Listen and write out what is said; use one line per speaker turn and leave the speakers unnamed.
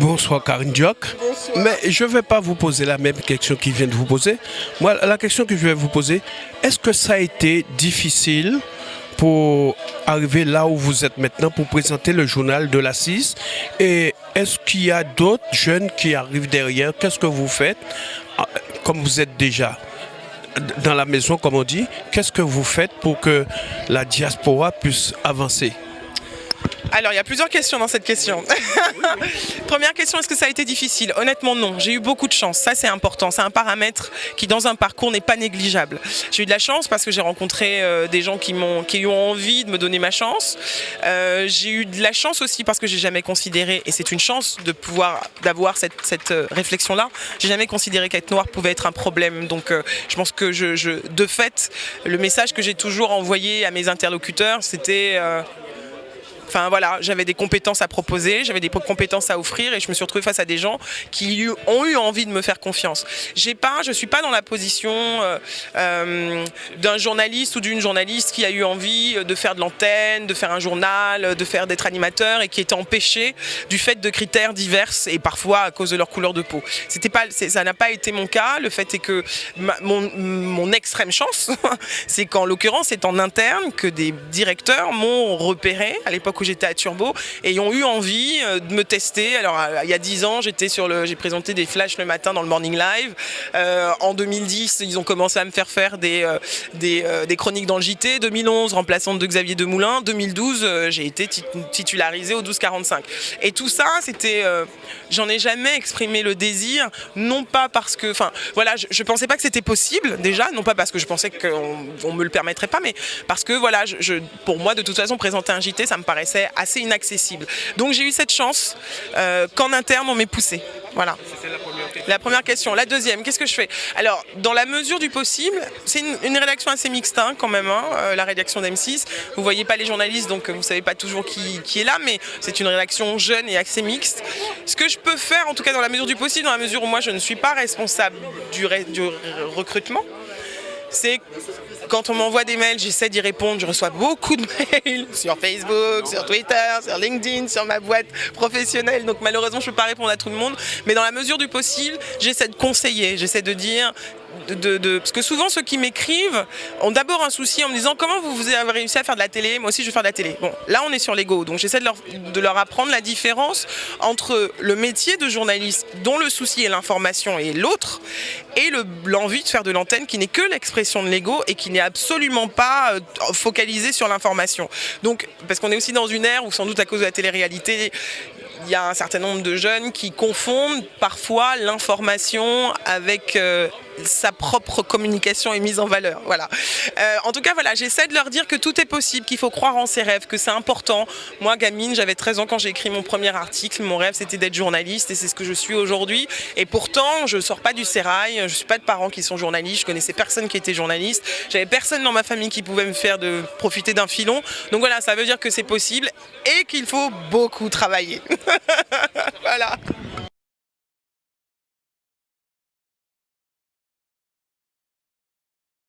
Bonsoir Karine Diok. Mais je ne vais pas vous poser la même question qu'il vient de vous poser. Moi, la question que je vais vous poser, est-ce que ça a été difficile pour arriver là où vous êtes maintenant pour présenter le journal de l'Assise? Et est-ce qu'il y a d'autres jeunes qui arrivent derrière? Qu'est-ce que vous faites? Comme vous êtes déjà dans la maison, comme on dit, qu'est-ce que vous faites pour que la diaspora puisse avancer?
Alors, il y a plusieurs questions dans cette question. Première question, est-ce que ça a été difficile? Honnêtement, non. J'ai eu beaucoup de chance. Ça, c'est important. C'est un paramètre qui, dans un parcours, n'est pas négligeable. J'ai eu de la chance parce que j'ai rencontré des gens qui ont envie de me donner ma chance. J'ai eu de la chance aussi parce que j'ai jamais considéré, et c'est une chance de d'avoir cette réflexion-là, j'ai jamais considéré qu'être noir pouvait être un problème. Donc, je pense que de fait, le message que j'ai toujours envoyé à mes interlocuteurs, c'était... Enfin voilà, j'avais des compétences à proposer, j'avais des compétences à offrir et je me suis retrouvée face à des gens qui ont eu envie de me faire confiance. Je suis pas dans la position d'un journaliste ou d'une journaliste qui a eu envie de faire de l'antenne, de faire un journal, d'être animateur et qui était empêché du fait de critères divers et parfois à cause de leur couleur de peau. Ça n'a pas été mon cas. Le fait est que mon extrême chance, c'est qu'en l'occurrence, c'est en interne que des directeurs m'ont repéré à l'époque où j'étais à Turbo et ils ont eu envie de me tester. Alors il y a 10 ans, j'ai présenté des flashs le matin dans le Morning Live. En 2010, ils ont commencé à me faire des chroniques dans le JT. 2011, remplaçante de Xavier Demoulin. 2012, j'ai été titularisée au 12-45. Et tout ça, c'était, j'en ai jamais exprimé le désir, non pas parce que, enfin voilà, je pensais pas que c'était possible déjà, non pas parce que je pensais qu'on me le permettrait pas, mais parce que voilà, pour moi de toute façon présenter un JT, ça me paraissait assez inaccessible. Donc j'ai eu cette chance qu'en interne on m'ait poussé. Voilà. C'était la première question. La deuxième, qu'est-ce que je fais? Alors, dans la mesure du possible, c'est une rédaction assez mixte hein, quand même, hein, la rédaction d'M6. Vous voyez pas les journalistes, donc vous savez pas toujours qui est là, mais c'est une rédaction jeune et assez mixte. Ce que je peux faire, en tout cas dans la mesure du possible, dans la mesure où moi je ne suis pas responsable du recrutement, c'est quand on m'envoie des mails, j'essaie d'y répondre. Je reçois beaucoup de mails sur Facebook, sur Twitter, sur LinkedIn, sur ma boîte professionnelle. Donc malheureusement, je ne peux pas répondre à tout le monde. Mais dans la mesure du possible, j'essaie de conseiller, j'essaie de dire... Parce que souvent ceux qui m'écrivent ont d'abord un souci en me disant comment vous avez réussi à faire de la télé, moi aussi je veux faire de la télé. Bon, là on est sur l'ego, donc j'essaie de leur apprendre la différence entre le métier de journaliste dont le souci est l'information et l'autre, et l'envie de faire de l'antenne qui n'est que l'expression de l'ego et qui n'est absolument pas focalisée sur l'information. Donc, parce qu'on est aussi dans une ère où sans doute à cause de la télé-réalité, il y a un certain nombre de jeunes qui confondent parfois l'information avec sa propre communication et mise en valeur. Voilà. En tout cas, voilà, j'essaie de leur dire que tout est possible, qu'il faut croire en ses rêves, que c'est important. Moi, gamine, j'avais 13 ans quand j'ai écrit mon premier article. Mon rêve, c'était d'être journaliste et c'est ce que je suis aujourd'hui. Et pourtant, je ne sors pas du sérail. Je ne suis pas de parents qui sont journalistes. Je connaissais personne qui était journaliste. J'avais personne dans ma famille qui pouvait me faire profiter d'un filon. Donc voilà, ça veut dire que c'est possible et qu'il faut beaucoup travailler. Voilà.